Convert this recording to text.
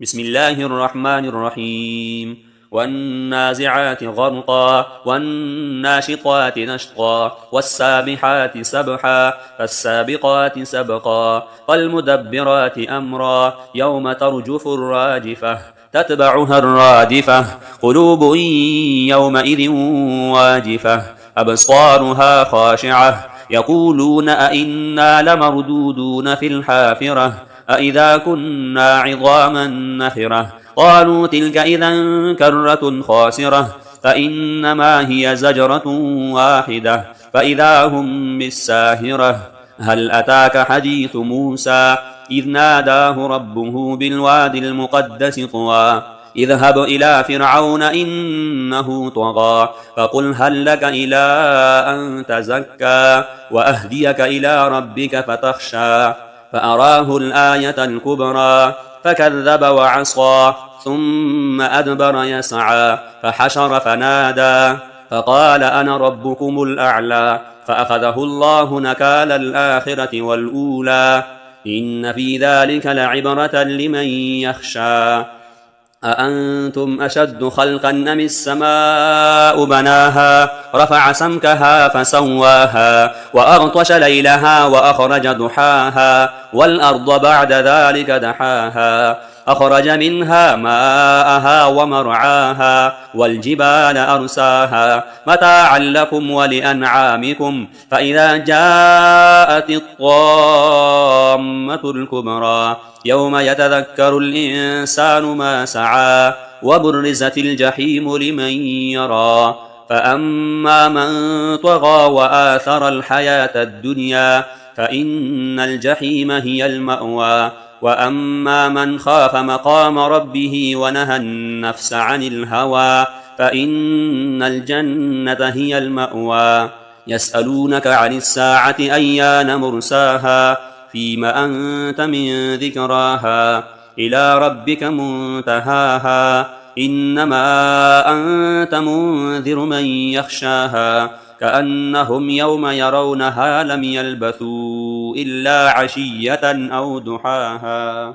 بسم الله الرحمن الرحيم والنازعات غرقا والناشطات نشطا والسابحات سبحا فالسابقات سبقا والمدبرات أمرا يوم ترجف الراجفة تتبعها الرادفة قلوب يومئذ واجفة أبصارها خاشعة يقولون أئنا لمردودون في الحافرة أئذا كنا عظاما نخرة قالوا تلك إذا كرة خاسرة فإنما هي زجرة واحدة فإذا هم بالساهرة هل أتاك حديث موسى إذ ناداه ربه بالواد المقدس طوى اذهب إلى فرعون إنه طغى فقل هل لك إلى أن تزكى وأهديك إلى ربك فتخشى فأراه الآية الكبرى فكذب وعصى ثم أدبر يسعى فحشر فنادى فقال أنا ربكم الأعلى فأخذه الله نكال الآخرة والأولى إن في ذلك لعبرة لمن يخشى أأنتم أشد خلقا أم السماء بناها رفع سمكها فسواها وأغطش ليلها وأخرج ضحاها والأرض بعد ذلك دحاها أخرج منها ماءها ومرعاها والجبال أرساها متاعا لكم ولأنعامكم فإذا جاءت الطامة الكبرى يوم يتذكر الإنسان ما سعى وبرزت الجحيم لمن يرى فأما من طغى وآثر الحياة الدنيا فإن الجحيم هي المأوى وأما من خاف مقام ربه ونهى النفس عن الهوى فإن الجنة هي المأوى يسألونك عن الساعة أيان مرساها فيم أنت من ذكراها إلى ربك منتهاها إنما أنت منذر من يخشاها كأنهم يوم يرونها لم يلبثوا إلا عشية أو ضحاها.